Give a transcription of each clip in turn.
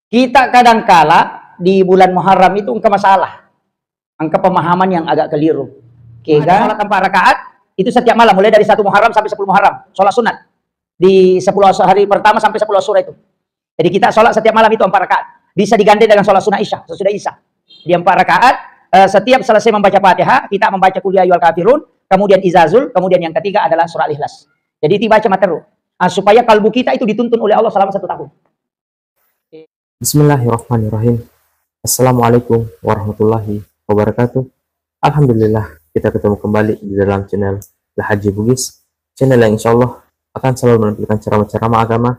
Kita kadangkala di bulan Muharram itu engkau masalah, engkau pemahaman yang agak keliru. Kega sholat 4 rakaat itu setiap malam mulai dari 1 Muharram sampai 10 Muharram, sholat sunat di 10 hari pertama sampai 10 Asyura itu. Jadi kita sholat setiap malam itu 4 rakaat. Bisa diganti dengan sholat sunnah Isya, sesudah Isya. Di 4 rakaat, setiap selesai membaca Fatihah, kita membaca Qul ya ayyuhal kafirun, kemudian Izazul, kemudian yang ketiga adalah surah Al-Ikhlas. Jadi dibaca materu. Supaya kalbu kita itu dituntun oleh Allah selama 1 tahun. Bismillahirrahmanirrahim. Assalamualaikum warahmatullahi wabarakatuh. Alhamdulillah kita ketemu kembali di dalam channel Al-Haji Bugis, channel yang insya Allah akan selalu menampilkan ceramah-ceramah agama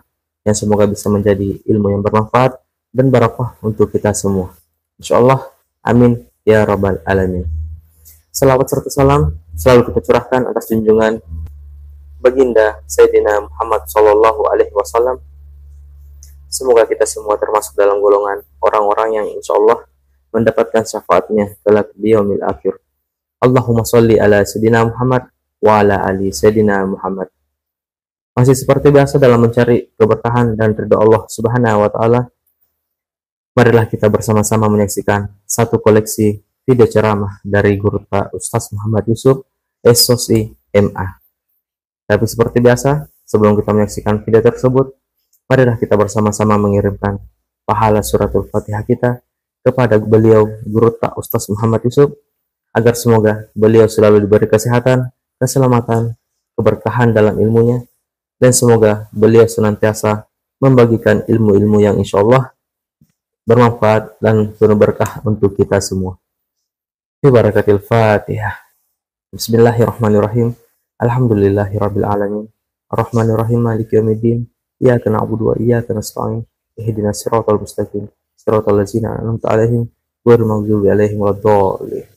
yang semoga bisa menjadi ilmu yang bermanfaat dan barakah untuk kita semua. Insya Allah, amin ya rabbal alamin. Salawat serta salam selalu kita curahkan atas junjungan baginda Sayyidina Muhammad Sallallahu Alaihi Wasallam. Semoga kita semua termasuk dalam golongan orang-orang yang insya Allah mendapatkan syafaatnya kelak di yaumil akhir. Allahumma sholli ala Sayyidina Muhammad wa ala ali Sayyidina Muhammad. Masih seperti biasa dalam mencari keberkahan dan ridha Allah Subhanahu wa taala, marilah kita bersama-sama menyaksikan satu koleksi video ceramah dari Guru Pak Ustaz Muhammad Yusuf SOC MA. Tapi seperti biasa, sebelum kita menyaksikan video tersebut, marilah kita bersama-sama mengirimkan pahala suratul Fatihah kita kepada beliau Guru Pak Ustaz Muhammad Yusuf, agar semoga beliau selalu diberi kesehatan, keselamatan, keberkahan dalam ilmunya, dan semoga beliau senantiasa membagikan ilmu-ilmu yang insya Allah bermanfaat dan penuh berkah untuk kita semua. Barakatil Fatihah. Bismillahirrahmanirrahim. Alhamdulillahirabbil alamin. Arrahmanirrahim, maliki yaumiddin. Iyyaka na'budu wa iyyaka nasta'in. Ihdinas siratal mustaqim. Siratal ladzina an'amta 'alaihim ghairil maghdubi 'alaihim waladdallin.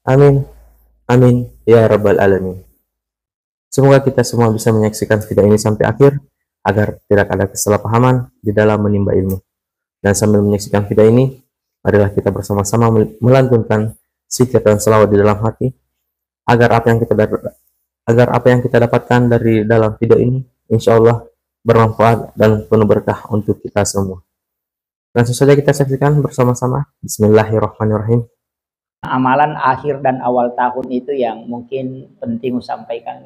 Amin. Amin ya rabbal alamin. Semoga kita semua bisa menyaksikan video ini sampai akhir agar tidak ada kesalahpahaman di dalam menimba ilmu. Dan sambil menyaksikan video ini, marilah kita bersama-sama melantunkan zikir dan selawat di dalam hati agar apa yang kita dapatkan dari dalam video ini insya Allah bermanfaat dan penuh berkah untuk kita semua. Langsung saja kita saksikan bersama-sama. Bismillahirrahmanirrahim. Amalan akhir dan awal tahun itu yang mungkin penting sampaikan.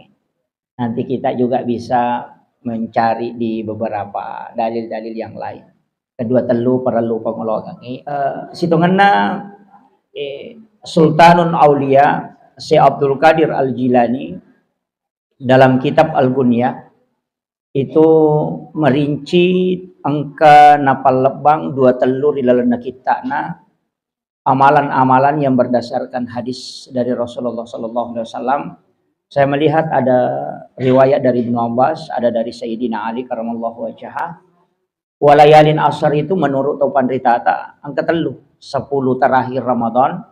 Nanti kita juga bisa mencari di beberapa dalil-dalil yang lain. Kedua telu perlu pengolongan. Situnganna Sultanun Aulia Syekh Abdul Qadir Al-Jilani dalam kitab Al-Bunya itu merinci angka napal lebang dua telur di dalam kitana amalan-amalan yang berdasarkan hadis dari Rasulullah SAW. Saya melihat ada riwayat dari Ibnu Abbas, ada dari Sayyidina Ali karamallahu wajhah. Walayalin asar itu menurut Topan Ritata angka telu, 10 terakhir Ramadan,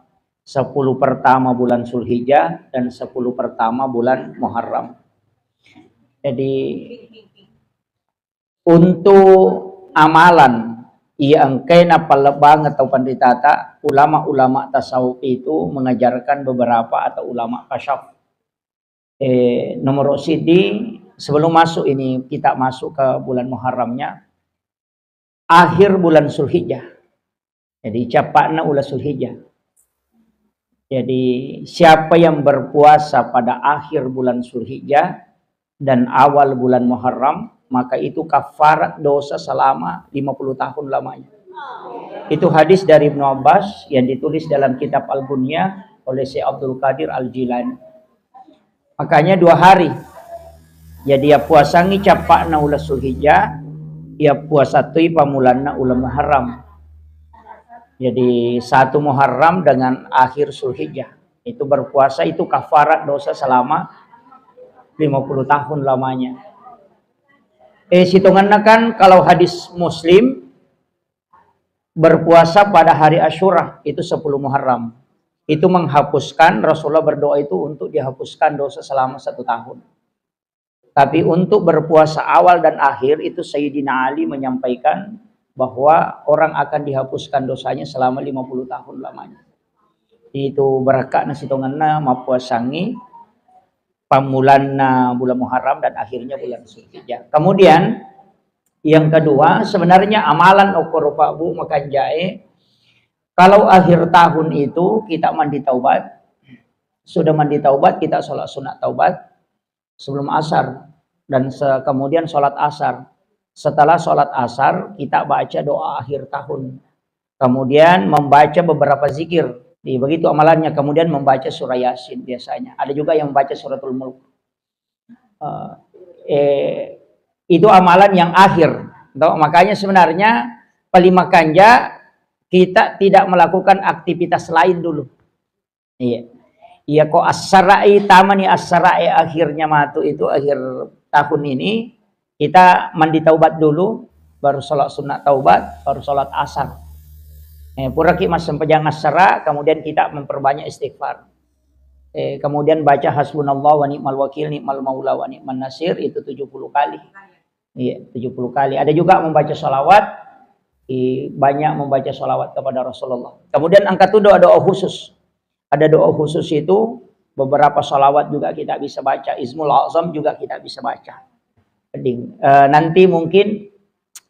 10 pertama bulan Zulhijjah, dan 10 pertama bulan Muharram. Jadi untuk amalan yang kena palebang atau panditata, ulama-ulama tasawuf itu mengajarkan beberapa atau ulama kasyaf. Nomor sidi sebelum masuk ini kita masuk ke bulan Muharramnya, akhir bulan Zulhijjah. Jadi capakna ulah Zulhijjah. Jadi siapa yang berpuasa pada akhir bulan Zulhijjah dan awal bulan Muharram, maka itu kafarat dosa selama 50 tahun lamanya. Itu hadis dari Ibnu Abbas yang ditulis dalam kitab Al-Bunya oleh Syekh Abdul Qadir Al-Jilani. Makanya 2 hari. Ya dia puasangi capakna ulah Zulhijjah, dia puasa tui pamulanna ulah Muharram. Jadi 1 Muharram dengan akhir Zulhijjah. Itu berpuasa itu kafarat dosa selama 50 tahun lamanya. Hitungannya kan kalau hadis Muslim berpuasa pada hari Asyura itu 10 Muharram. Itu menghapuskan, Rasulullah berdoa itu untuk dihapuskan dosa selama 1 tahun. Tapi untuk berpuasa awal dan akhir itu Sayyidina Ali menyampaikan bahwa orang akan dihapuskan dosanya selama 50 tahun lamanya. Itu berkah nasitonganna mapuasangi pamulanna bulan Muharram dan akhirnya bulan Zulhijjah. Kemudian Yang kedua, sebenarnya amalan okor Pak Bu makan jahe. Kalau akhir tahun itu kita mandi taubat, sudah mandi taubat kita sholat sunat taubat sebelum asar dan kemudian sholat asar. Setelah sholat asar kita baca doa akhir tahun, kemudian membaca beberapa zikir. Begitu amalannya. Kemudian membaca surah Yasin biasanya. Ada juga yang membaca suratul Mulk. Itu amalan yang akhir. Makanya sebenarnya Palima Kanja kita tidak melakukan aktivitas lain dulu. Iya kok as-sarai tamani as-sarai akhirnya matu itu akhir tahun ini kita mandi taubat dulu, baru sholat sunat taubat, baru sholat asar. Puraki mas sempejang as-sara, kemudian kita memperbanyak istighfar. Kemudian baca hasbunallah wa ni'mal wakil, ni'mal maula wa ni'man nasir, itu 70 kali. Iya, 70 kali. Ada juga membaca sholawat, banyak membaca sholawat kepada Rasulullah. Kemudian angkat doa-doa khusus. Ada doa khusus itu, beberapa sholawat juga kita bisa baca. Ismul Azam juga kita bisa baca. Nanti mungkin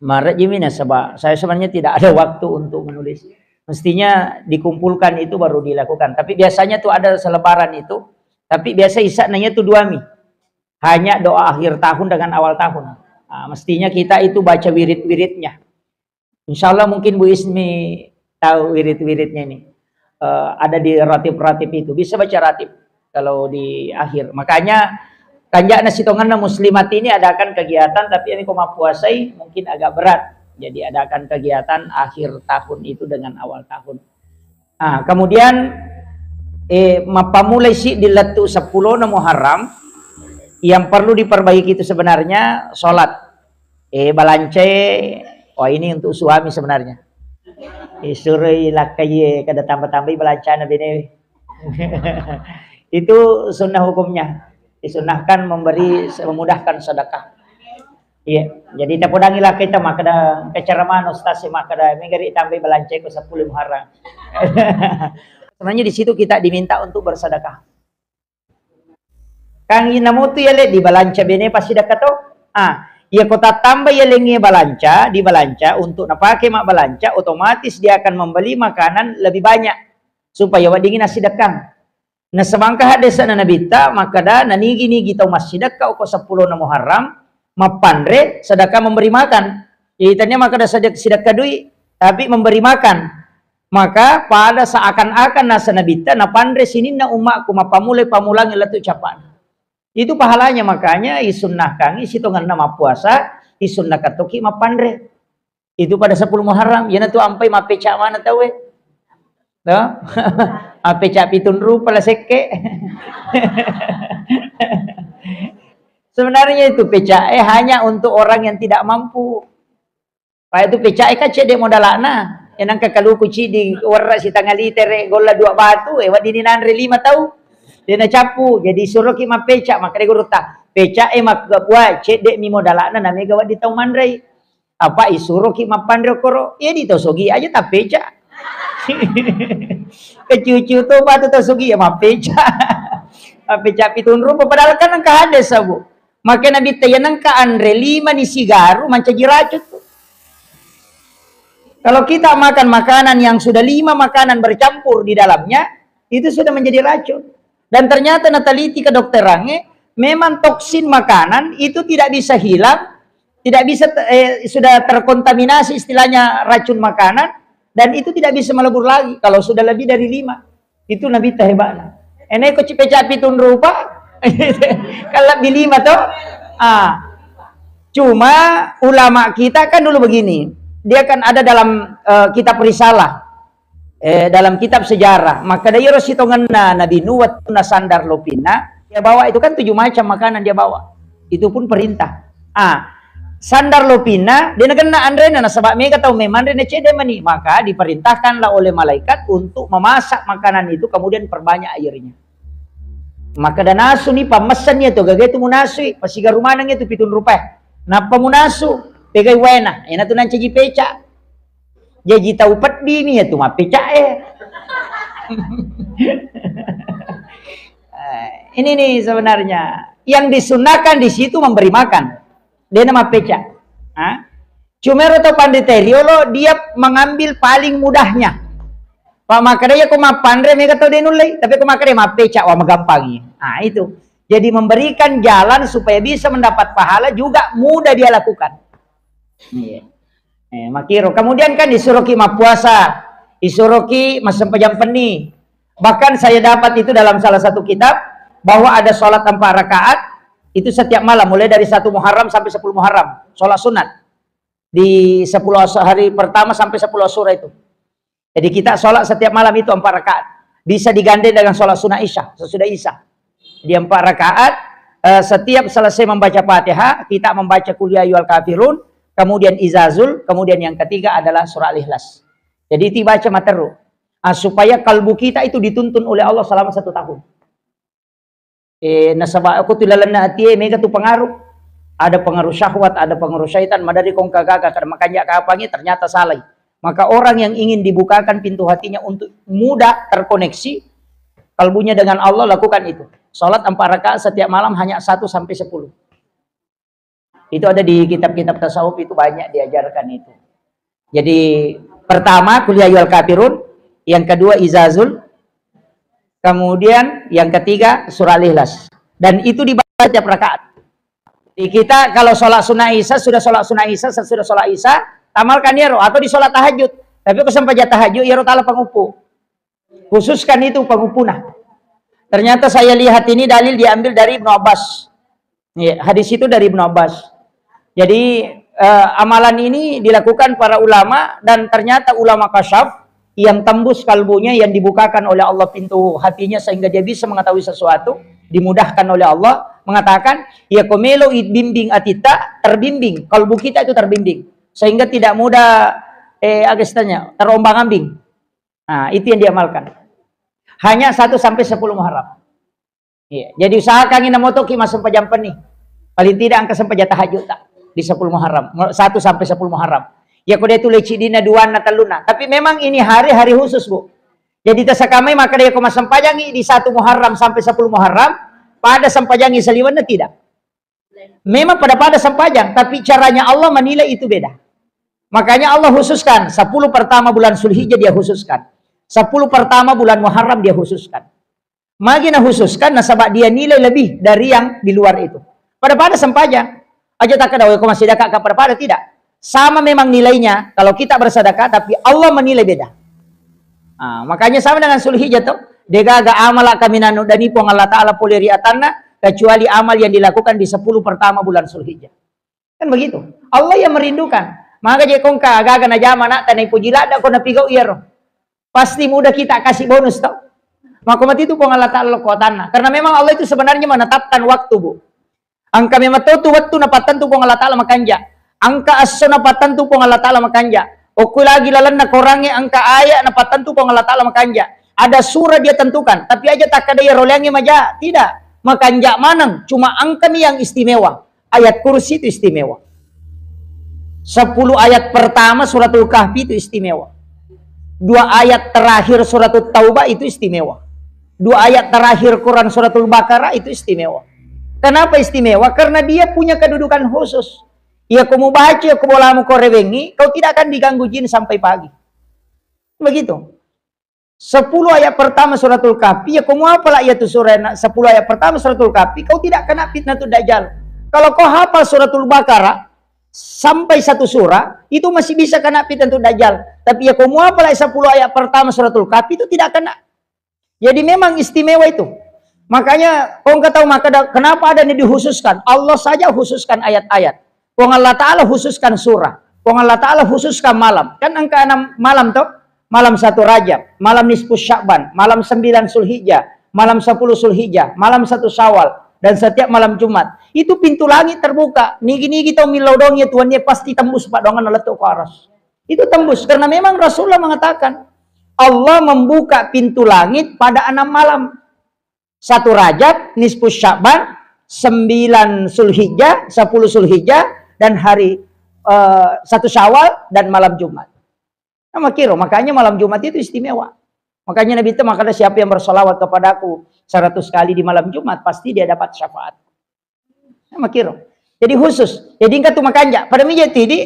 Maret gimana sebab saya sebenarnya tidak ada waktu untuk menulis. Mestinya dikumpulkan itu baru dilakukan. Tapi biasanya tuh ada selebaran itu. Tapi biasa isaknya tuh 2 mi. Hanya doa akhir tahun dengan awal tahun. Mestinya kita itu baca wirid-wiridnya. Insya Allah mungkin Bu Ismi tahu wirid-wiridnya ini. Ada di ratib-ratib itu. Bisa baca ratib kalau di akhir. Makanya kanjakna sitonganna muslimat ini adakan kegiatan, tapi ini koma puasai mungkin agak berat. Jadi adakan kegiatan akhir tahun itu dengan awal tahun. Kemudian mapamulai si dilatu 10 na Muharram. Yang perlu diperbaiki itu sebenarnya sholat. Balance, ini untuk suami sebenarnya. Suruh lakai kada tambah-tambah balancana bini. Itu sunnah hukumnya. Disunahkan memudahkan sedekah. Iya, jadi tak podangilah kita makada keceraman ustaz makada mengeri tambah balance ko 10 Muharram. Sebenarnya di situ kita diminta untuk bersedekah. Kang inamutu yale di balanca bene pasti dekat to. Ya kota tambah yale balanca di balanca untuk napake mak balanca, otomatis dia akan membeli makanan lebih banyak supaya wadingin nasi dekang. Nah semangka desa na nabita makada nanigi-nigi tau masih sedekah ko 10 na Muharram mapandre sedekah memberi makan. Jadi makada sedekah duit tapi memberi makan. Maka pada seakan-akan nasa nabita napandre sini na umakku mapamulai pamulangi letu capan. Itu pahalanya, makanya isunnah kangi sitongan nama puasa isunnah katoki mapandre. Itu pada 10 Muharram. Yana tu ampai mapeca mana tahu Tuh. Mapeca pitun rupa lah seke. Sebenarnya itu peca hanya untuk orang yang tidak mampu. Pak itu peca kan cedek modalana. Enang kakalu kuci di warna si tanggal liter gola 2 batu wadini nanre 5 tahu. Dia na capu, jadi suruh kima peca, maka dia guruta peca mak buat cedek mi modalana na mega wadi tau mandrai. Apa isuruh kima pandro koro, ya di tosogi aja tak peca. Kecucu tuh batu tosogi ya ma peca. Peca pitun rupa padahal kan angka ada sabu. Maka nabi tayanang ka andre 5 ni sigaru manca jiracut tuh. Kalau kita makan makanan yang sudah 5 makanan bercampur di dalamnya, itu sudah menjadi racun. Dan ternyata nataliti ke dokterannya, memang toksin makanan itu tidak bisa hilang, tidak bisa sudah terkontaminasi istilahnya racun makanan, dan itu tidak bisa melebur lagi kalau sudah lebih dari 5. Itu Nabi hebatnya. Ini kok cipe-capi tun rupa, kalau lebih 5 toh. Cuma ulama kita kan dulu begini, dia kan ada dalam kitab risalah. Dalam kitab sejarah, maka dia rositongan Nabi Nuwat na sandar lopina, dia bawa itu kan 7 macam makanan dia bawa. Itu pun perintah. Sandar lopina, dia kena andre na sabak mega tau memang andre cede mani, maka diperintahkanlah oleh malaikat untuk memasak makanan itu kemudian perbanyak airnya. Maka dan nasu nih pamesannya tuh gagay itu munasui, pasiga rumanang itu 7 rupiah. Napa munasu, pegai wena, enak tuh nanti peca. Jadi tahu pedi nih ya tuh mah peca Ini nih sebenarnya yang disunahkan di situ memberi makan. Dia nama peca. Cumero atau panditariolo dia mengambil paling mudahnya. Pak makanya aku mapandre mereka tahu denulai, tapi aku makanya mapecak wa magampangi. Nah itu. Jadi memberikan jalan supaya bisa mendapat pahala juga mudah dia lakukan. Iya. Makiro. Kemudian kan disuruh ki puasa, disuruh ki masempajam peni. Bahkan saya dapat itu dalam salah satu kitab bahwa ada sholat 4 rakaat itu setiap malam mulai dari 1 Muharram sampai 10 Muharram, sholat sunat di 10 hari pertama sampai 10 Asyura itu. Jadi kita sholat setiap malam itu 4 rakaat. Bisa digandeng dengan sholat sunnah Isya, sesudah Isya. Di 4 rakaat, setiap selesai membaca Fatihah, kita membaca Qul ya ayyuhal kafirun, kemudian Izazul, kemudian yang ketiga adalah surah Al-Ikhlas. Jadi dibaca materu. Supaya kalbu kita itu dituntun oleh Allah selama 1 tahun. Nasabah aku tilalana hati, mereka tu pengaruh. Ada pengaruh syahwat, ada pengaruh syaitan, madari kong kagak, makanya kapangi ternyata salah. Maka orang yang ingin dibukakan pintu hatinya untuk mudah terkoneksi kalbunya dengan Allah, lakukan itu. Salat 4 rakaat setiap malam hanya 1 sampai 10. Itu ada di kitab-kitab tasawuf, itu banyak diajarkan itu. Jadi pertama Qul ya ayyuhal kafirun, yang kedua Izazul, kemudian yang ketiga surah Al-Ikhlas. Dan itu dibaca tiap rakaat. Di kita kalau sholat sunnah Isya, sudah sholat sunnah Isya, sesudah sholat Isya, amalkan ya atau di sholat tahajud. Tapi aku sampai tahajud ya ta'ala pengupu. Khususkan itu pengupuna. Ternyata saya lihat ini dalil diambil dari Ibnu Abbas. Ya, hadis itu dari Ibnu Abbas. Jadi amalan ini dilakukan para ulama dan ternyata ulama kasyaf yang tembus kalbunya, yang dibukakan oleh Allah pintu hatinya sehingga dia bisa mengetahui sesuatu, dimudahkan oleh Allah, mengatakan ya komelo bimbing atita, terbimbing, kalbu kita itu terbimbing sehingga tidak mudah agestanya terombang-ambing. Nah, itu yang diamalkan. Hanya 1 sampai 10 Muharram. Iya. Jadi usahakan ina motoki masuk pajam peni. Paling tidak angka sampai tahajud tak di 10 Muharram. 1 sampai 10 Muharram. Ya kuda itu lecidina duana taluna. Tapi memang ini hari-hari khusus, Bu. Jadi tasakamai maka dia koma sampajangi di 1 Muharram sampai 10 Muharram, pada sampajangi seliwannya tidak. Memang pada sampajang, tapi caranya Allah menilai itu beda. Makanya Allah khususkan 10 pertama bulan Zulhijjah dia khususkan. 10 pertama bulan Muharram dia khususkan. Magina khususkan nasabak dia nilai lebih dari yang di luar itu. Pada sampajang. Aja tak ada kau masih sedekah pada tidak. Sama memang nilainya kalau kita bersedekah, tapi Allah menilai beda. Makanya sama dengan Zulhijjah tuh. Degaga amal kami nanu dan ipo Allah Ta'ala poleri atanna kecuali amal yang dilakukan di 10 pertama bulan Zulhijjah. Kan begitu. Allah yang merindukan. Maka je kongka agaga na jama na tanay pujilada ko na pigaw iyero. Pasti mudah kita kasih bonus tau. Maka mati itu pong Allah Ta'ala kuatanna. Karena memang Allah itu sebenarnya menetapkan waktu, Bu. Angka memang tu waktu napatan tu pong Allah Ta'ala makanja. Angka aso napatan tu pong Allah Ta'ala makanja. Oku lagi lalan na korangnya angka ayat napatan tu pong Allah Ta'ala makanja. Ada surah dia tentukan, tapi aja tak ada ya rolangi maja. Tidak. Makanja manang, cuma angka nih yang istimewa. Ayat kursi itu istimewa. 10 ayat pertama suratul Kahfi itu istimewa. 2 ayat terakhir suratul Taubah itu istimewa. 2 ayat terakhir Quran suratul Baqarah itu istimewa. Kenapa istimewa? Karena dia punya kedudukan khusus. Ya kamu baca, kamu lamu korewengi, kau tidak akan diganggu jin sampai pagi. Begitu. 10 ayat pertama suratul Kahfi, ya kamu apalah ya tu surah 10 ayat pertama suratul Kahfi, kau tidak kena fitnatul dajjal. Kalau kau hafal suratul Baqarah sampai 1 surah, itu masih bisa kena fitnatul dajjal. Tapi ya kamu apalah 10 ayat pertama suratul Kahfi itu tidak kena. Jadi memang istimewa itu. Makanya kau enggak tahu kenapa ada ini dikhususkan. Allah saja khususkan ayat-ayat. Kau Allah Ta'ala khususkan surah. Kau Allah Ta'ala khususkan malam. Kan angka 6 malam toh? Malam 1 Rajab, malam nisfu Sya'ban, malam 9 Zulhijjah, malam 10 Zulhijjah, malam 1 Syawal, dan setiap malam Jumat. Itu pintu langit terbuka. Nigi-nigi tau milodongnya tuannya pasti tembus pak dongan letuk ke aras. Itu tembus karena memang Rasulullah mengatakan Allah membuka pintu langit pada 6 malam. 1 Rajab, nisfu Sya'ban, 9 Zulhijjah, 10 Zulhijjah, dan hari 1 Syawal dan malam Jumat. Makanya malam Jumat itu istimewa. Makanya Nabi itu makanya siapa yang bersolawat kepadaku 100 kali di malam Jumat pasti dia dapat syafaat. Jadi khusus. Jadi enggak tuh makanya pada mijati di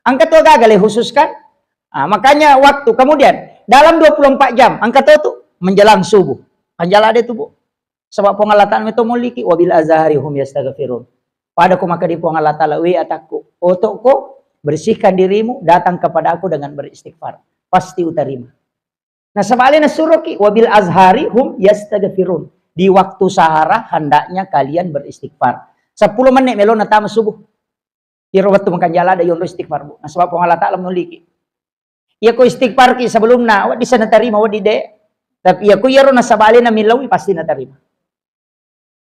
Angka tua gagal khususkan. Makanya waktu kemudian dalam 24 jam angka tua tu menjelang subuh. Anjala ada tubuh. Sebab pengalatan itu muliki wabil azhari hum yastaghfirun. Pada ku maka di Allah Ta'ala wi ataku. Untukku bersihkan dirimu, datang kepada aku dengan beristighfar. Pasti utarima. Nah sebaliknya suruki wabil azhari hum yastaghfirun. Di waktu sahara hendaknya kalian beristighfar. 10 menit melon natama subuh. Iro waktu makan jala ada yono istighfar bu. Nah sebab Allah Ta'ala memiliki. Ya ku istighfar ki sebelumna awak di sana terima awak di de. Tapi ya ku yaro na sebaliknya milawi pasti na terima.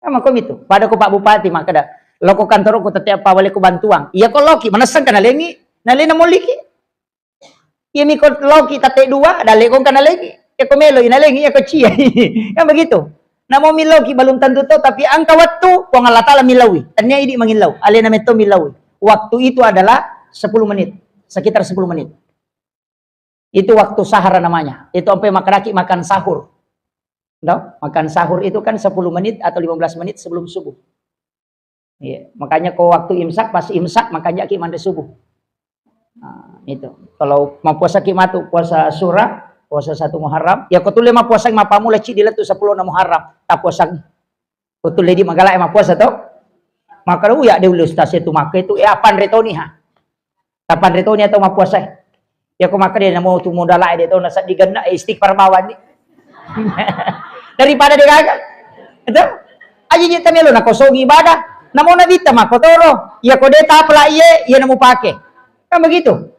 Emang kau itu. Pada ku Pak Bupati maka dah. Loko kantor ko tetiap pa wali ko bantuang. Iya ko loki manasang kana lengi. Nali na mo liki. Iya mi ko loki tate dua dali ko kana lengi. Ya ko melo ina lengi ya ko chia. Kan begitu. Namo miloki balum tentu to tapi angka waktu ko Allah Ta'ala milawi. Tanya idi mangilaw. Ale na meto milawi. Waktu itu adalah 10 menit. Sekitar 10 menit. Itu waktu sahara namanya. Itu sampai makaraki makan sahur. No? Makan sahur itu kan 10 menit atau 15 menit sebelum subuh. Ya, makanya kau waktu imsak pas imsak makanya ki mandi subuh. Nah, itu. Kalau mau puasa ki matu puasa Asyura, puasa 1 Muharram, ya kau tulis mah puasa ma pamula ci dilat tu 10 na Muharram, tak puasa. Kau tulis di magala mah puasa to. Maka ya de ustaz itu maka itu apan retoni ha. Tapan retoni atau mah puasa. Ya kau maka dia mau tu modal dia tu nasa diganda istighfar bawan ni. Daripada dia gagal. Itu. Aja kita melo na kosong ibadah. Namo na vita makotoro, ya kode tapla iye, ya namu pake. Kan begitu.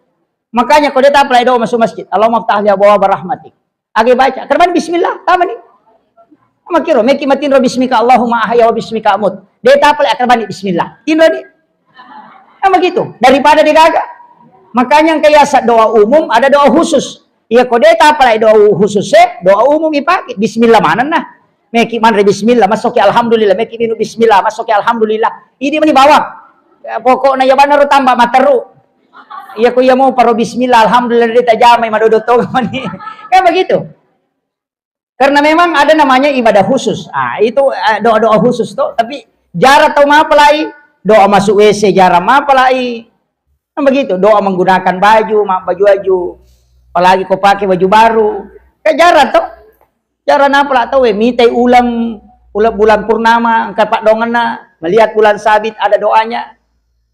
Makanya kode tapla doa masuk masjid. Allahumma ftah li abwaab rahmatik. Age baca, kerban bismillah, tama ni. Makiro, meki matin ro bismika Allahumma ahya wa bismika amut. De tapla kerban bismillah. Tinro ni. Kan begitu. Daripada digaga. Makanya yang kaya doa umum ada doa khusus. Ya kode tapla doa khusus doa umum ipake. Bismillah mana nah. Meki man bismillah masuk ya alhamdulillah meki minu bismillah masuk ya alhamdulillah ini meni bawa ya, pokoknya ya benar tambah materu iya ku ya mau paro bismillah alhamdulillah kita jamai madodo to mani kayak begitu karena memang ada namanya ibadah khusus itu doa-doa khusus tuh tapi jarak tau mapelai doa masuk WC jarak mapelai kan begitu doa menggunakan baju apalagi kau pakai baju baru kayak jarak tuh cara napa lah tahu mitai ulang bulan purnama kapak dongana melihat bulan sabit ada doanya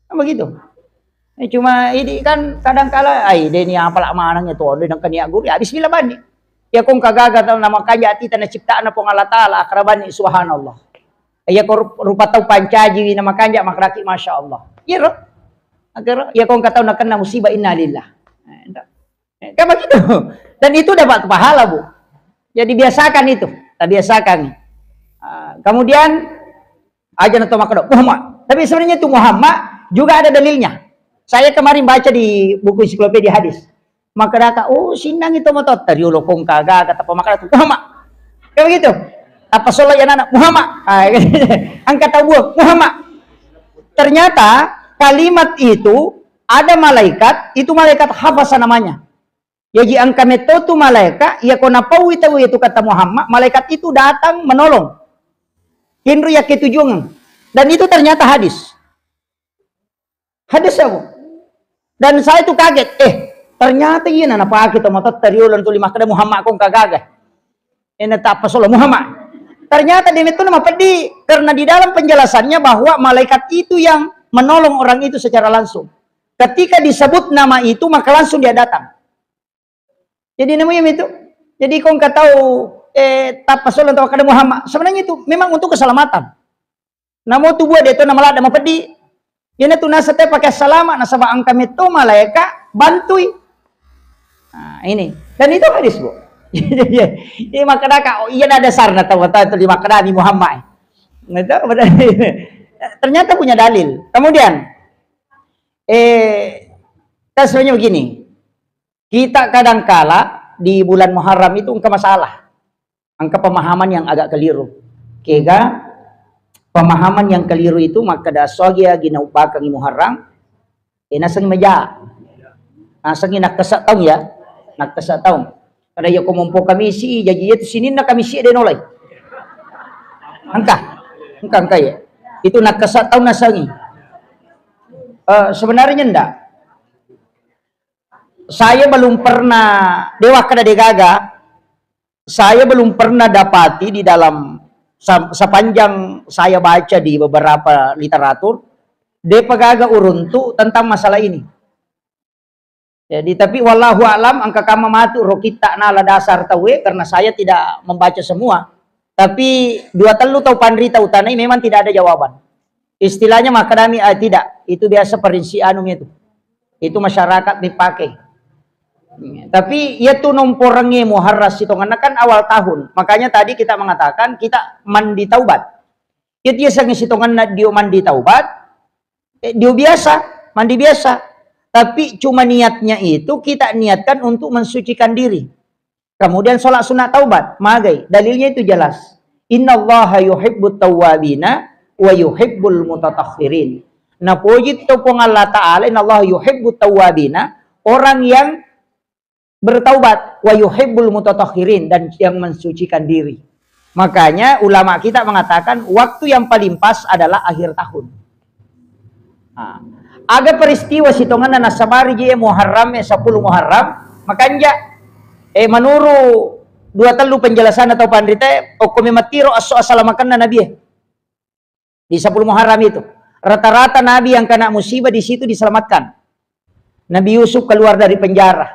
kan begitu cuma ini kan kadang kala dia ni apa lah manangnya tuh dia nak niat guru bismillah bani ya kong kagaga tahu nama kaya ati tanah ciptaan apa Allah Ta'ala akrabani subhanallah ya kong rupa tahu pancaji nama kanja makraki masya Allah ya roh agar ya kong katahu nak kena musibah innalillah kan begitu dan itu dapat pahala bu. Jadi biasakan itu, kita biasakan. Kemudian aja nato makdo Muhammad. Tapi sebenarnya itu Muhammad juga ada dalilnya. Saya kemarin baca di buku ensiklopedia hadis. Maka kata, sinang itu motot dari ulokong kaga kata pemakar itu Muhammad. Kayak begitu. Apa sholat yang anak Muhammad. Angkat tahu Muhammad. Ternyata kalimat itu ada malaikat, itu malaikat hafasa namanya. Yaji angka metotu malaikat, ya kona pau itu kata Muhammad, malaikat itu datang menolong. Hinru ya ketujungan. Dan itu ternyata hadis. Hadis aku. Dan saya itu kaget, ternyata iya nana pakai tomatot teriulan tu lima kada Muhammad kong kagagah. Ini tak apa solo Muhammad. Ternyata dia itu nama pedih karena di dalam penjelasannya bahwa malaikat itu yang menolong orang itu secara langsung. Ketika disebut nama itu maka langsung dia datang. Jadi namanya itu. Jadi kau nggak tahu tapasul atau kada Muhammad. Sebenarnya itu memang untuk keselamatan. Namun tubuh dia itu nama lada nama pedih. Ini tuh nasate pakai selamat nasabah angka itu malaikat bantui. Nah, ini dan itu hadis bu. Ini makadaka iya ada sarna tahu itu di makadani Muhammad. Ternyata punya dalil. Kemudian sebenarnya begini. Kita kadang kala di bulan Muharram itu angka masalah. Angka pemahaman yang agak keliru. Kega pemahaman yang keliru itu maka dasogia ginau bakang Muharram. Nasang meja. Nasang nak kesak tahu ya. Nak kesak tahu. Karena ya kumumpo kami si jadi itu sini nak kami si denolai. Angka ya. Itu nak kesak tahu nasangi. Sebenarnya enggak. saya belum pernah dewa kada degaga, saya belum pernah dapati di dalam sepanjang saya baca di beberapa literatur de pagaga uruntu tentang masalah ini. Jadi tapi wallahu alam angka kama matu rokita nala dasar tawe karena saya tidak membaca semua. Tapi dua telu tau pandrita utanai memang tidak ada jawaban. Istilahnya makadami tidak, itu biasa perinsi anum itu. Itu masyarakat dipakai. Tapi ia tuh nomporengnya muharras itu karena kan awal tahun. Makanya tadi kita mengatakan kita mandi taubat. Kita sang isitongan dia mandi taubat, dia biasa, mandi biasa. Tapi cuma niatnya itu kita niatkan untuk mensucikan diri. Kemudian sholat sunat taubat, magai. Dalilnya itu jelas. Innallaha yuhibbut tawwabina wa yuhibbul mutatahhirin. Nah, puji itu pun Allah Ta'ala, innallaha yuhibbut tawwabina, orang yang bertaubat, wa yuhibbul mutatahhirin, dan yang mensucikan diri. Makanya ulama kita mengatakan waktu yang paling pas adalah akhir tahun. Nah, ada peristiwa sitongan na sabari je Muharram 10 Muharram, makanya menurut dua telu penjelasan atau pandrita okome matiro assalamakan na nabi di 10 Muharram itu. Rata-rata nabi yang kena musibah di situ diselamatkan. Nabi Yusuf keluar dari penjara.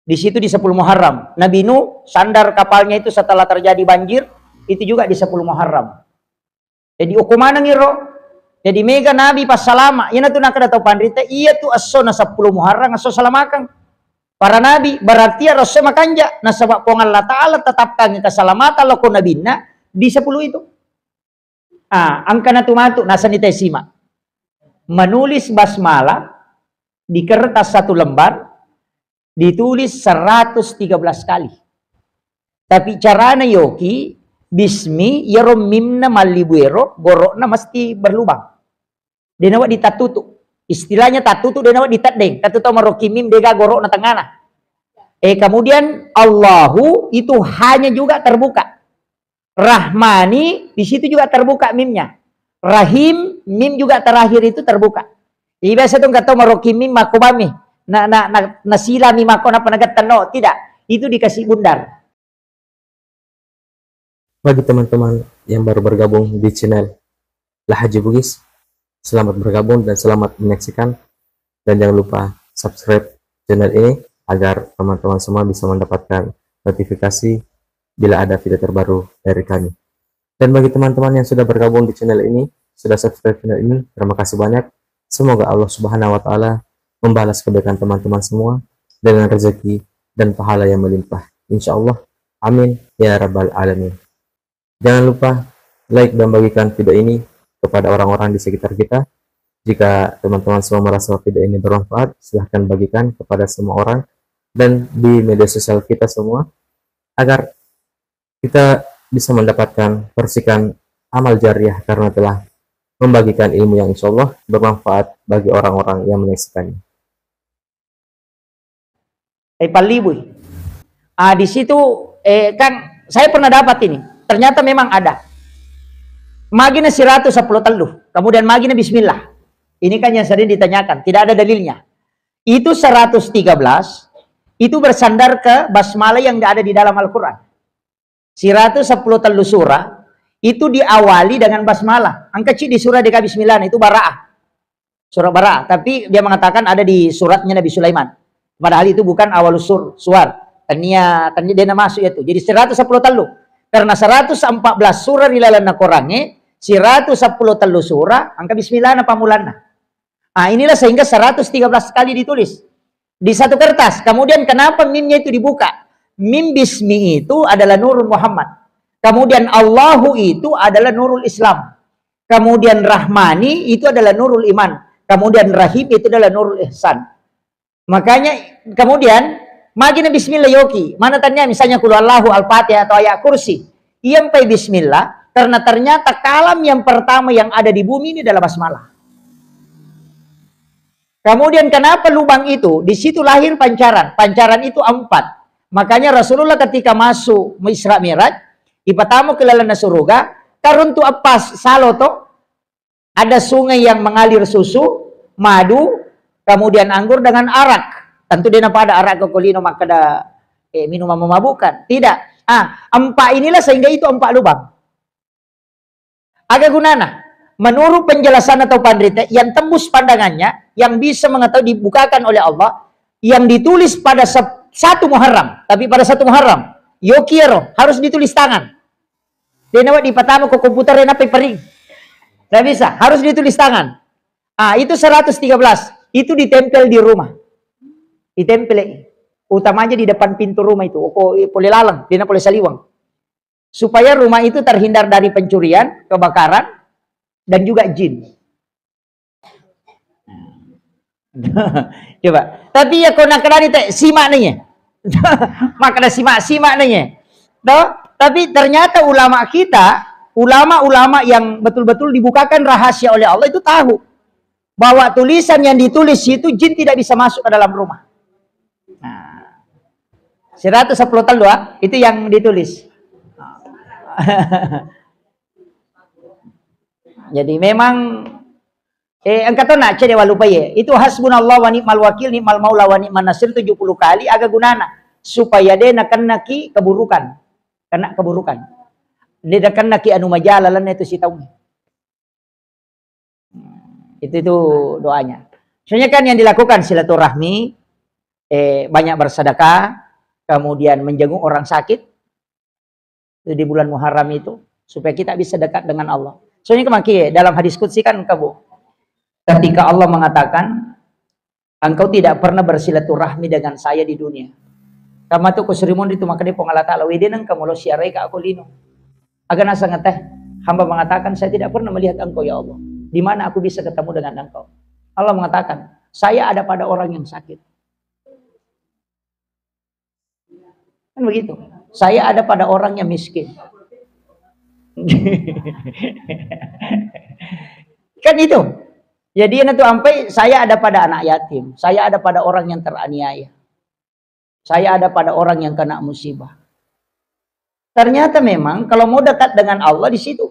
Di situ di 10 Muharram. Nabi Nuh sandar kapalnya itu setelah terjadi banjir, itu juga di 10 Muharram. Jadi hukuman ngiro. Jadi mega Nabi pas salama, ina tuh nak tahu pandrita, iya tuh aso na 10 Muharram aso salamakan. Para nabi berarti rasul makanja na sabab pong Allah Taala tetapkan keselamatan lo nabina di 10 itu. Angka na tumatu nasa ni tesima. Menulis basmalah di kertas 1 lembar ditulis 113 kali. Tapi caranya yoki bismi yarom mimna malibuero gorokna mesti berlubang. Denawa ditatutu. Istilahnya tatutu denawa ditadeng. Tatutu marokimim dega gorokna tengana. Kemudian Allahu itu hanya juga terbuka. Rahmani di situ juga terbuka mimnya. Rahim mim juga terakhir itu terbuka. Jadi biasa tuh nggak tahu marokimim makubami. Nasila mimako na panagatan tidak, itu dikasih bundar. Bagi teman-teman yang baru bergabung di channel Lahaji Bugis, selamat bergabung dan selamat menyaksikan, dan jangan lupa subscribe channel ini agar teman-teman semua bisa mendapatkan notifikasi bila ada video terbaru dari kami. Dan bagi teman-teman yang sudah bergabung di channel ini, sudah subscribe channel ini, terima kasih banyak. Semoga Allah Subhanahu wa Ta'ala membalas kebaikan teman-teman semua dengan rezeki dan pahala yang melimpah. Insya Allah. Amin. Ya Rabbal Alamin. Jangan lupa like dan bagikan video ini kepada orang-orang di sekitar kita. Jika teman-teman semua merasa video ini bermanfaat, silahkan bagikan kepada semua orang dan di media sosial kita semua, agar kita bisa mendapatkan persikan amal jariah karena telah membagikan ilmu yang insya Allah bermanfaat bagi orang-orang yang menyaksikannya. Paliboy. Di situ kan saya pernah dapat ini. Ternyata memang ada. Magina 110 teluh. Kemudian magina bismillah. Ini kan yang sering ditanyakan, tidak ada dalilnya. Itu 113 itu bersandar ke basmalah yang ada di dalam Al-Qur'an. 110 teluh surah itu diawali dengan basmalah. Angka di surah DK bismillah itu Bara'ah. Surah Bara'ah, tapi dia mengatakan ada di suratnya Nabi Sulaiman. Padahal itu bukan awal suar. Tania dia masuk itu. Jadi 110 telu. Karena 114 surah di dalam Al-Qur'an 110 telu surah angka bismillah na pamulana. Inilah sehingga 113 kali ditulis di satu kertas. Kemudian kenapa mimnya itu dibuka? Mim bismi itu adalah Nurul Muhammad. Kemudian Allahu itu adalah Nurul Islam. Kemudian Rahmani itu adalah Nurul Iman. Kemudian Rahim itu adalah Nurul Ihsan. Makanya kemudian magina bismillah yoki. Mana tanya misalnya kul Allahu al-Fatihah atau ayat kursi. Iyam pai bismillah karena ternyata kalam yang pertama yang ada di bumi ini adalah basmalah. Kemudian kenapa lubang itu? Di situ lahir pancaran. Pancaran itu 4. Makanya Rasulullah ketika masuk Isra Mi'raj, ipatamu ke lalana surga, karun tu apa saloto? Ada sungai yang mengalir susu, madu, kemudian anggur dengan arak. tentu dia pada arak ke kolino maka ada minuman memabukkan. Tidak. Empat inilah sehingga itu 4 lubang. Agak gunana. Menurut penjelasan atau pandrita yang tembus pandangannya, yang bisa mengetahui dibukakan oleh Allah, yang ditulis pada 1 Muharram, tapi pada 1 Muharram, Yokiero harus ditulis tangan. Dia nawat di pertama ke komputer apa pering. Tidak bisa, harus ditulis tangan. Itu 113. Itu ditempel di rumah. Ditempel. Utamanya di depan pintu rumah itu. Boleh lalang, dia boleh saliwang. Supaya rumah itu terhindar dari pencurian, kebakaran, dan juga jin. Coba. Tapi ya kau nak kenal itu simak nih. Maka simak nih. Tapi ternyata ulama kita, ulama-ulama yang betul-betul dibukakan rahasia oleh Allah itu tahu bahwa tulisan yang ditulis itu jin tidak bisa masuk ke dalam rumah. 110 doa itu yang ditulis. Jadi memang angkatan nak cari walupa ya. Itu hasbunallah wa ni'mal wakil ni'mal maula wa ni'man nasir 70 kali agak gunana supaya dia nak naki keburukan. Kena keburukan. Dia nak naki anu majalalan itu si tahu. Itu doanya. Soalnya kan yang dilakukan silaturahmi, banyak bersedekah, kemudian menjenguk orang sakit di bulan Muharram itu supaya kita bisa dekat dengan Allah. Soalnya kemarin dalam hadis qudsi kan kamu, ketika Allah mengatakan, engkau tidak pernah bersilaturahmi dengan saya di dunia. Kamu tuh kusrimun itu maka dia pengalat Allah wedinang kamu lo siarai ke aku lino. Agar nasa ngeteh, hamba mengatakan saya tidak pernah melihat engkau ya Allah. Di mana aku bisa ketemu dengan engkau? Allah mengatakan, saya ada pada orang yang sakit. Kan begitu. Saya ada pada orang yang miskin. Kan itu. Jadi itu sampai saya ada pada anak yatim, saya ada pada orang yang teraniaya. Saya ada pada orang yang kena musibah. Ternyata memang kalau mau dekat dengan Allah di situ.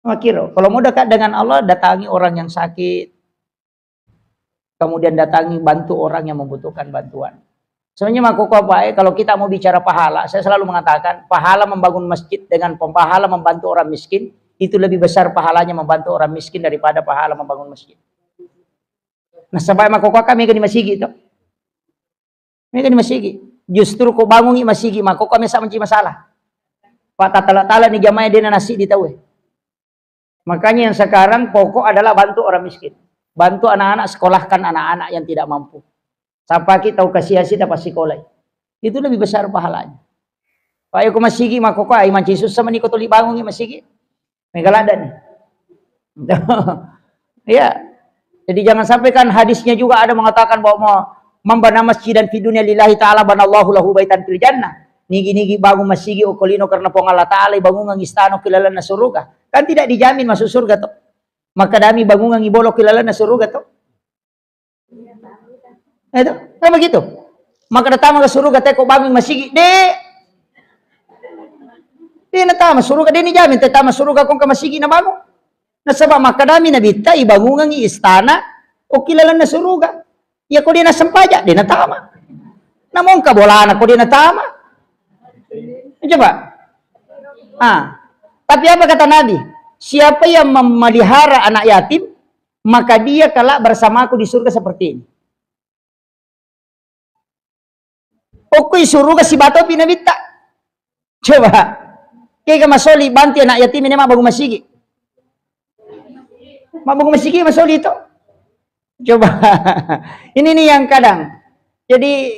Makiro, kalau mau dekat dengan Allah datangi orang yang sakit. Kemudian datangi bantu orang yang membutuhkan bantuan. Sebenarnya kalau kita mau bicara pahala, saya selalu mengatakan pahala membangun masjid dengan pahala membantu orang miskin itu lebih besar pahalanya membantu orang miskin daripada pahala membangun masjid. Nah, sampai kami di masjid itu. Mereka di masjid. Justru kau bangun di masjid, maka kami sama masalah. Pak tala-tala ni jamaah dia nasi ditahu. Makanya yang sekarang pokok adalah bantu orang miskin. Bantu anak-anak, sekolahkan anak-anak yang tidak mampu. Sampai kita tahu kasih dapat sekolah. Itu lebih besar pahalanya. Pak aku masjid, maka kau ay manci susah mani kau tuli bangun di masjid. Megaladan. Ya. Jadi jangan sampai kan hadisnya juga ada mengatakan bahwa mau membana masjidan fi dunya lillahi ta'ala banallahu lahu baitan fil jannah. Nigi-nigi bangun masjid okolino karena pong Allah ta'ala bangun ng istano kilala na surga. Kan tidak dijamin masuk surga to. Maka dami bangun ng ibolo kilala na surga to. Itu, kan begitu. Maka datang ke surga teko bangun masjid. Dia natama surga dia ni jamin tetama surga kung ka masjid na bangun. Nasaba maka dami nabita ibangun ng istana o kilala na surga. Ya ko dia nasampaja, dia natama. Namong kabolaan ako dia natama. Coba. Tapi apa kata Nabi? Siapa yang memelihara anak yatim, maka dia kelak bersamaku di surga seperti ini. Oke surga si bato pinabita. Coba. Kaya masoli banti anak yatim ini mah bagu masigi. Mabagu masigi masoli itu. Coba. Ini nih yang kadang. Jadi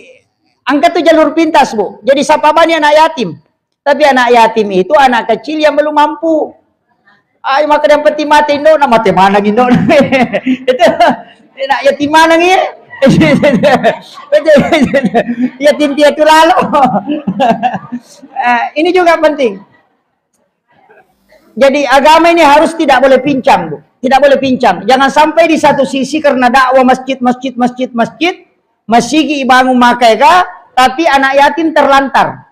angkat tuh jalur pintas, Bu. Jadi siapa banyak anak yatim. Tapi anak yatim itu anak kecil yang belum mampu. Ay maka yang peti mati no na mati mana gindo. Itu anak yatim mana ngi? Yatim piatu lalu. Ini juga penting. Jadi agama ini harus tidak boleh pincang, Bu. Tidak boleh pincang. Jangan sampai di satu sisi karena dakwah masjid, masjid ibangun makaika, tapi anak yatim terlantar.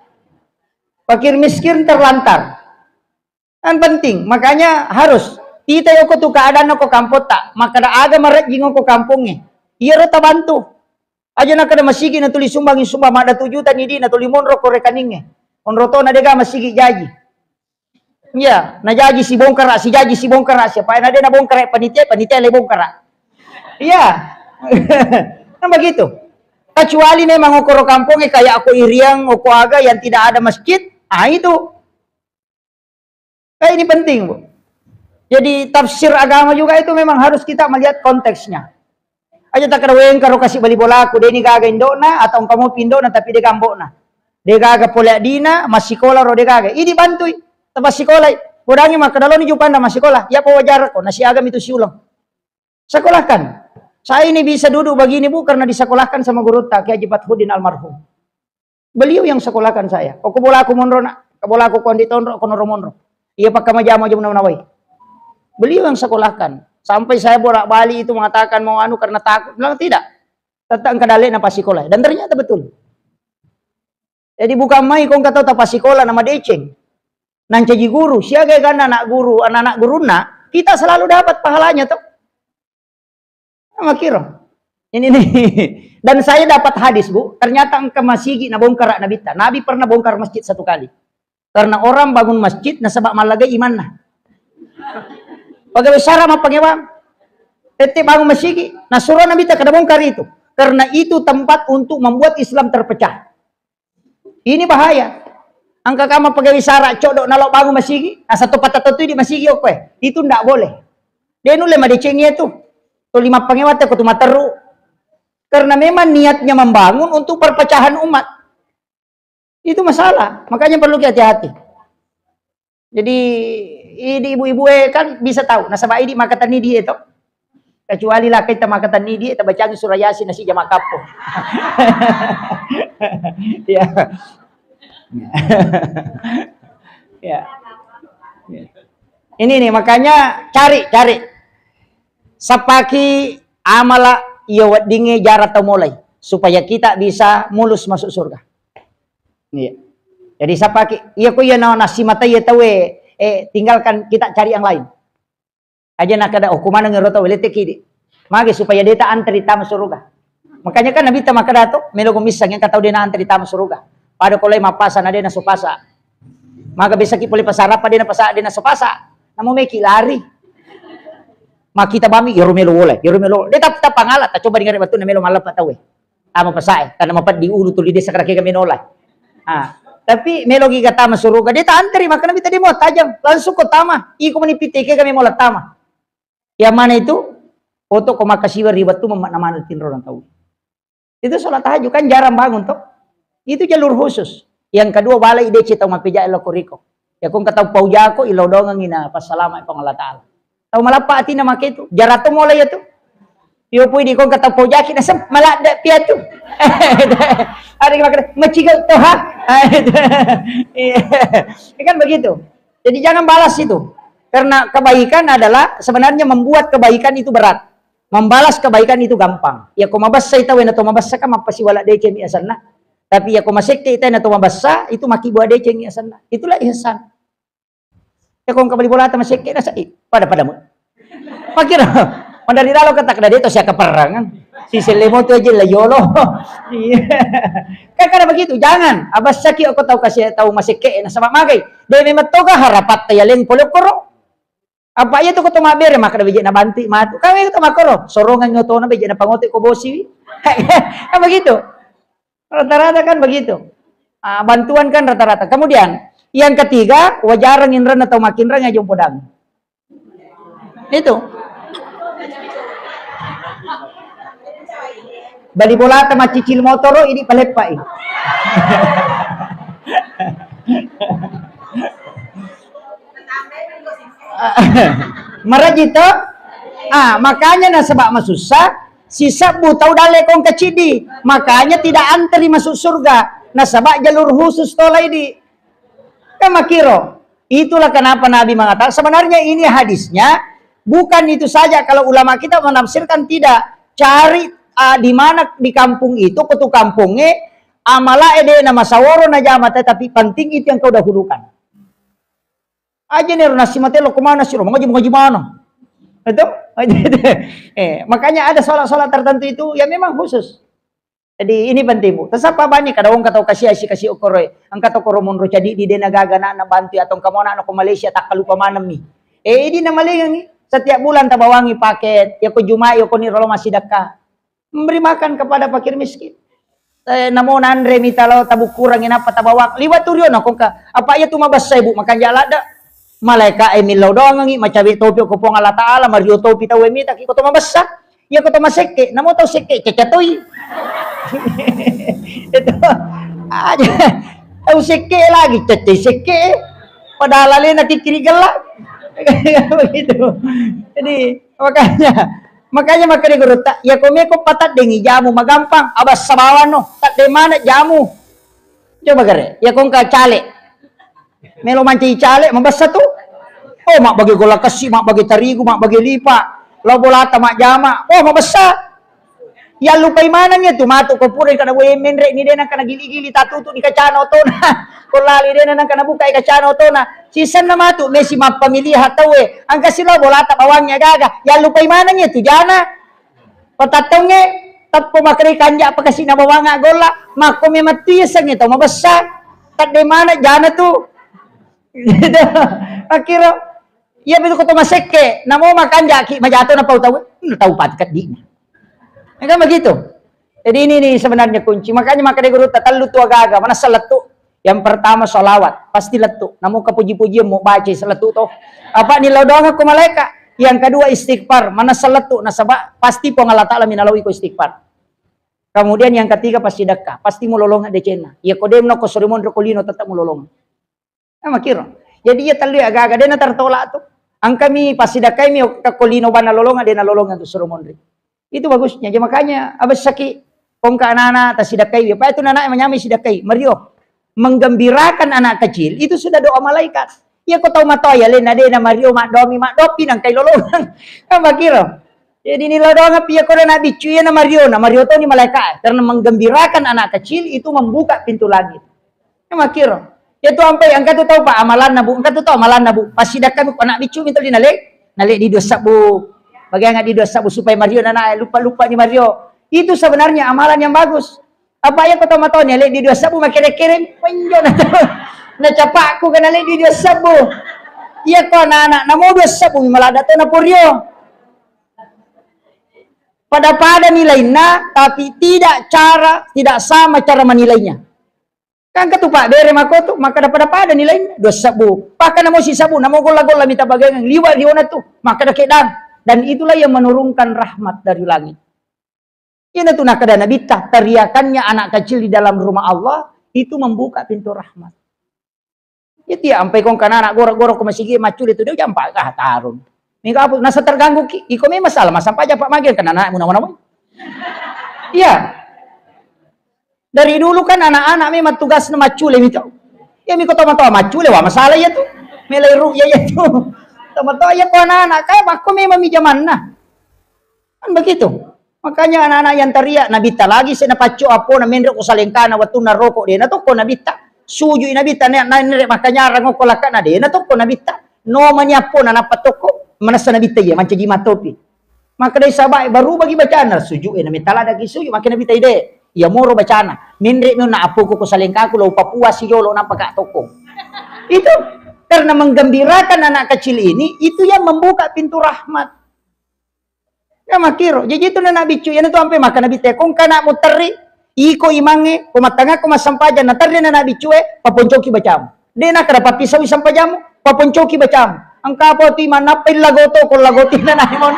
Fakir miskin terlantar. Kan penting. Makanya harus. Kita yoko tu keadaan ko kampot tak. Maka da aga maret jingo ko kampungnya. Iya rata bantu. Aja nak kada masigi na tuli sumbang ada 7 juta ni di na tuli monro ko rekaningnya. Monro to na dega masigi jaji. Ya, na jaji si bongkar si jaji si bongkar siapa na na bongkar panitia le bongkar. Iya. Kan begitu. Kecuali memang okoro kampungnya kayak aku iriang, aku aga yang tidak ada masjid, itu. Ini penting, Bu. Jadi tafsir agama juga itu memang harus kita melihat konteksnya. Aja tak kada weng karo kasih bali bola aku deni gaga indona atau kamu pindo na tapi de gambona. De gaga pola dina masikola ro de gaga. Ini bantui tempat sekolah. Bodangi maka dalon ni jupanda masikola. Ya pa wajar ko nasi agam itu siulang. Sekolahkan. Saya ini bisa duduk begini Bu karena disekolahkan sama guru tak Kiai Haji Fathudin almarhum. Beliau yang sekolahkan saya. Aku bola aku monro nak, bola aku kondi tonro kono monro. Iya pakai majama jam nawai. Beliau yang sekolahkan. Sampai saya bolak-balik itu mengatakan mau anu karena takut. Bilang tidak. Tetap kadale na pasikola. Dan ternyata betul. Jadi bukan mai kong kata ta pasikola nama deceng. Nan caji guru, siaga kan anak guru, anak-anak guru nak, kita selalu dapat pahalanya tuh. Nama kira. Ini nih. Dan saya dapat hadis, Bu. Ternyata engkau masigi na bongkar Nabi. Nabi pernah bongkar masjid 1 kali. Karena orang bangun masjid na sebab malaga iman nah. Pagawe syara mapangewang. Tete bangun masjid. Nah suruh Nabi tak kada bongkar itu. Karena itu tempat untuk membuat Islam terpecah. Ini bahaya. Angka kama pagawe syara codok nalok bangun masjid. Nah satu patah itu di masjid oke. Itu ndak boleh. Dia nule madecengnya itu. Tu 5 pangewat aku tu materu. Karena memang niatnya membangun untuk perpecahan umat. Itu masalah. Makanya perlu hati-hati. Jadi ini ibu-ibu kan bisa tahu nasabah ini makatan ni dia itu. Kecuali lah kita makatan ni dia kita baca surah Yasin nasi jamak kapo. Ya. Ya. Ini nih makanya cari sapaki amala iya wadinge jarak atau mulai supaya kita bisa mulus masuk surga. Iya. Jadi sapaki iya ko iya na nasi mata iya tawe tinggalkan kita cari yang lain. Aja nak ada hukuman ngeroto welete kidi. Mage supaya dia tak antri tamu surga. Makanya kan Nabi tak makada to melo misang yang katau dia na antri tamu surga. Pada kolay mapasa na dia na supasa. Maka bisa ki puli pasara pa dia na supasa. Namo meki lari. Makita bami yorumelo wala, yorumelo. Dia tak pangalat, coba dengar batu na melo malap tawe. Amo pasae karena mapat di ulu tuli dia sakrake kami nolay. Tapi melogi kata masuruga dia tak antri maka Nabi tadi mau tajam langsung ke tama iko manipiti ke kami mau tama yang mana itu foto ko makasiwa ribat tu mana tinro orang tahu itu sholat tahajud kan jarang bangun toh itu jalur khusus yang kedua balai ide cita mapija elo koriko ya kung kata pau jako ilo dongang ina pasalama ipang Allah Taala tahu malapa atina make itu jarato mulai itu yo pui di kung kata pau jaki na sem malada piatu ada yang makan macigal tuh ha kan begitu jadi jangan balas itu karena kebaikan adalah sebenarnya membuat kebaikan itu berat membalas kebaikan itu gampang ya kau mabassa ita wena to mabassa ka mapasi wala dece mi asanna tapi ya kau masekte ita na to mabassa itu maki buah dece mi asanna itulah ihsan ya kau kabali bola ta masekte na sa pada mo pakira dari dalam kata kada itu siya keperangan si selemo tu aja lah yolo kan karena begitu jangan abas saki aku tahu kasih tahu masih ke na sama magay demi matoga harapat tayaleng polok koro apa ya tu ko tumabere maka na bijak na banti matu kami ko makoro sorongan ngoto na bijak na pangote ko bosi kan begitu rata-rata kan begitu bantuan kan rata-rata kemudian yang ketiga wajarang inran atau makinran ngajong podang itu bali bola sama cicil motoro ini palepai. Marajito, makanya na sebab masusah, sisa butau dale kong kecidi, makanya tidak antri masuk surga, na sebab jalur khusus tolai di, kamakiro. Itulah kenapa Nabi mengatakan sebenarnya ini hadisnya bukan itu saja kalau ulama kita menafsirkan tidak cari di mana di kampung itu kutu kampungnya amala ede nama saworo na jamata tapi penting itu yang kau dahulukan aja nih nasi mate lo kemana sih lo ngaji mana itu makanya ada sholat-sholat tertentu itu ya memang khusus Jadi ini penting bu. Terus apa banyak kada orang kata kasih ukoroy. Ang kata koro munro jadi di dena gaga na bantu atong kamo na ko Malaysia tak kalupa manam ni. Di na malingan ni. Setiap bulan tabawangi paket. Ya ko Jumat ya ko ni rolo masih sedekah. Memberi makan kepada fakir miskin. Namo na Andre mitalaw tabu kurang inapa tabawak. Liwat turyo na kung ka. Apa ya tu mabasay bu makan jalada. Malaika milaw doang ngi macabi topi ko pong Allah Taala Mario topi tawe mi tak ko to mabasa. Ya ko to maseke. Namo taw seke kekatoy. Itu aja tahu seke lagi cece seke padahal lain nanti kiri gelap begitu. Jadi makanya makanya guru tak ya kau patat dengi jamu magampang abas sabawan no tak de mana jamu coba gere ya kau ka cale melo manci cale mabasa tu oh mak bagi gola kasih mak bagi terigu mak bagi lipa lo bolata mak jama oh mabasa. Ya lupay manangnya tu matuk ko pure kana we menre ni dena kana gili-gili tatutu di kacano to na ko lali dena nang kana buka kacano to na sisan na matu mesi mapamili hatawe ang kasilo bolata bawangnya gaga ya lupay manangnya tu jana patatonge tappo makri kanja apa kasi na bawanga gola mako me matiyasang ito mabasa tat de mana jana tu akira ya bitu ko to maseke namo makanja ki majato na pautaw taw patkat di kan begitu. Jadi ini nih sebenarnya kunci. Makanya guru tatalu tu agak mana seletu. Yang pertama solawat pasti letu. Namun kepuji-puji mau baca seletu toh. Apa nilai doang aku malaikat. Yang kedua istighfar. Mana seletu nasabah pasti Allah Taala minalawi ko istighfar. Kemudian yang ketiga pasti sedekah. Pasti mulolong decena. Ya kodem no ko sorimon rokolino tetap mulolong. Makira. Jadi ya talu agak dia na tertolak tu. Ang kami pasti sedekah mi ka kolino bana lolongan dia na lolongan tu soromon. Itu bagusnya. Jadi makanya abis sakit kongka anak-anak tak sidakai. Apa itu anak yang menyamai sidakai? Mario menggembirakan anak kecil itu sudah doa malaikat. Ya kau tahu mata ya lena dena Mario mak domi mak dopi nang kai lolongan. Apa kira? Jadi ini doa ngapi ya kau nak bicu ya na Mario tu ni malaikat. Karena menggembirakan anak kecil itu membuka pintu langit. Apa kira? Ya tu sampai angkat tu tahu pak amalan nabu. Angkat tu tahu amalan nabu. Pas sidakai anak bicu minta di nalik di dosa bu. Bagaimana di dosa supaya Mario nana lupa-lupa di Mario. Itu sebenarnya amalan yang bagus. Apa yang kau tahu nih di dosa bu makin kirim penjo na capak aku kena di dosa bu. Iya kau anak namo dosa bu malah datang na Purio. Pada nilainya tapi tidak sama cara menilainya. Kan ketupak bere mako tu maka pada nilainya dosa bu. Pakai namo si sabu namo gola-gola minta bagian liwat liwana tu maka dah kedang. Dan itulah yang menurunkan rahmat dari langit. Ini tuh nak ada Nabi teriakannya anak kecil di dalam rumah Allah itu membuka pintu rahmat. Itu ya sampai kong kana anak gorok-gorok ke masjid macul itu dia jampak kah tarun. Mika apa nasa terganggu ki iko me masalah sampai aja Pak Magil kan anak munang-munang. Iya. Dari dulu kan anak-anak memang tugasnya macul itu. Ya miko tahu macul wah masalah ya tuh. Meleru ya tuh. Tahu ya kau anak-anak kayak aku memang zaman nah. Kan begitu. Makanya anak-anak yang teriak nabita lagi saya pacu apa na menrek usalengkana waktu na rokok dia na to ko nabita. Suju nabita na nere makanya rango kolaka na dia na to ko nabita. No manyapo na napatoko manasa nabita ya mancaji matopi. Maka dari sabai baru bagi bacaan suju na mitala dagi suju makin nabita ide. Ya moro bacana. Menrek no na apo ko usalengkaku lo Papua si yolo na pagka toko. Itu karena menggembirakan anak kecil ini, itu yang membuka pintu rahmat. Ya makiro. Jadi itu na bicu, yan itu sampai makan nabi tekong kana mo teri, iko imange, kumatanga kumasampaja, na teri na bicu paponcoki bacam. Di na kada pisau isampajamu, paponcoki bacam. Ang kapo ti manapay lagoto, kung lagoti na naimon,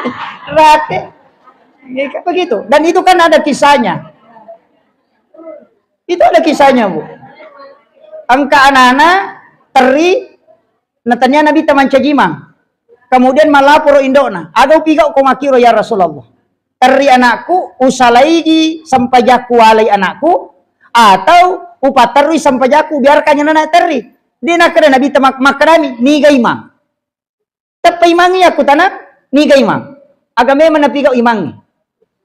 rate. Begitu. Dan itu kan ada kisahnya. Itu ada kisahnya bu. Ang kaanana, teri, natanya Nabi taman cagimang. Kemudian malaporo indona. Agaw pigaw kumakiro ya Rasulullah. Teri anakku, usalaigi sampajaku walay anakku. Atau upatarui sampajaku biarkannya nana teri. Di nakada Nabi tamak makarami, niga imang. Tapay imangi aku tanah, niga imang. Agame manapigaw imangi.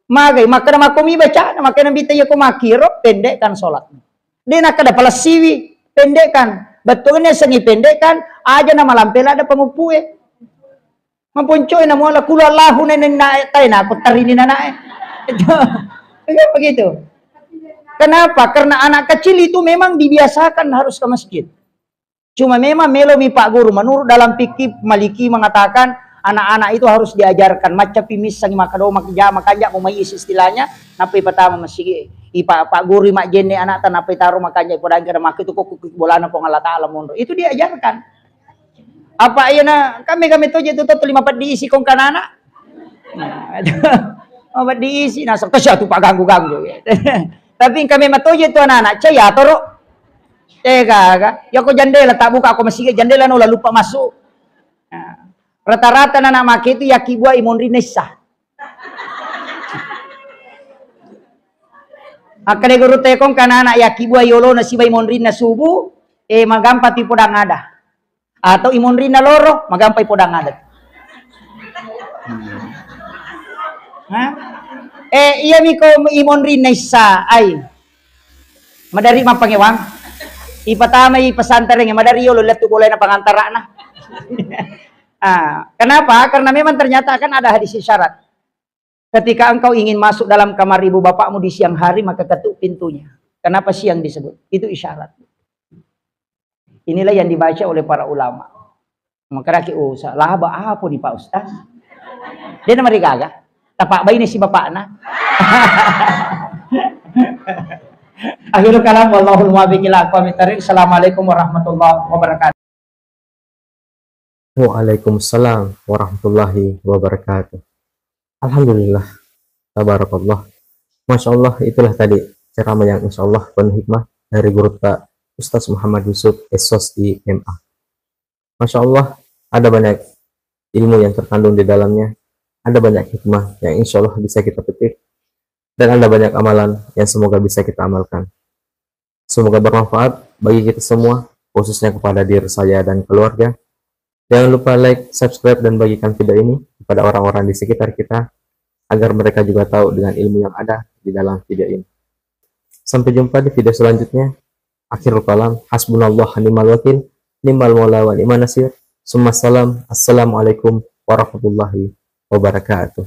Magay, makada makumi baca, makada Nabi tayo kumakiro, pendekkan sholat. Di nakada pala siwi, pendekkan. Betulnya sengi pendekkan aja nama lampel ada pengupue. Mempuncoy na mula kula lahu na tayo na aku tarini na nae. Itu begitu. Kenapa? Karena anak kecil itu memang dibiasakan harus ke masjid. Cuma memang melomi Pak Guru, menurut dalam fikih Maliki mengatakan anak-anak itu harus diajarkan macam pimis sang makado makanya umayis istilahnya napi pertama masih Pak Guru mak jenne anak tan napi taruh makanya podang kira mak itu kok bolana pong Allah Taala mundur. Itu diajarkan. Apa iya na kami tuh itu tuh 5 diisi kong kanana. Nah, diisi nah sok tuh Pak ganggu-ganggu. Tapi kami matoje itu anak-anak caya toro. Kagak. Ya kok jendela tak buka aku masih jendela no lupa masuk. Nah, rata-rata anak make itu yaki buah imonri nesa. Akade guru tekong kana anak yaki buah yolo na siba imonri na subuh magampati podang ada. Atau imonri na loro magampai podang ada. Iya miko imonri nesa ay. Madari mapangewang. Ipatama ipasantaring madari yolo letu boleh na pangantara na. Kenapa? Karena memang ternyata kan ada hadis syarat. Ketika engkau ingin masuk dalam kamar ibu bapakmu di siang hari maka ketuk pintunya. Kenapa siang disebut? Itu isyarat. Inilah yang dibaca oleh para ulama. Maka raki usah lah apa di Pak Ustaz? Dia nama gaga. Tapak bayi ni si bapakna. Akhirul kalam wallahul muwaffiq ila aqwamit thariq. Assalamualaikum warahmatullahi wabarakatuh. Waalaikumsalam warahmatullahi wabarakatuh. Alhamdulillah, tabarakallah. Masya Allah, itulah tadi ceramah yang insya Allah penuh hikmah dari guru Pak Ustaz Muhammad Yusuf Esos di MA. Masya Allah, ada banyak ilmu yang terkandung di dalamnya, ada banyak hikmah yang insya Allah bisa kita petik, dan ada banyak amalan yang semoga bisa kita amalkan. Semoga bermanfaat bagi kita semua, khususnya kepada diri saya dan keluarga. Jangan lupa like, subscribe, dan bagikan video ini kepada orang-orang di sekitar kita, agar mereka juga tahu dengan ilmu yang ada di dalam video ini. Sampai jumpa di video selanjutnya. Akhirul kalam, hasbunallah ni'mal wakil, ni'mal maula wa ni'man nasir. Summa salam, assalamualaikum warahmatullahi wabarakatuh.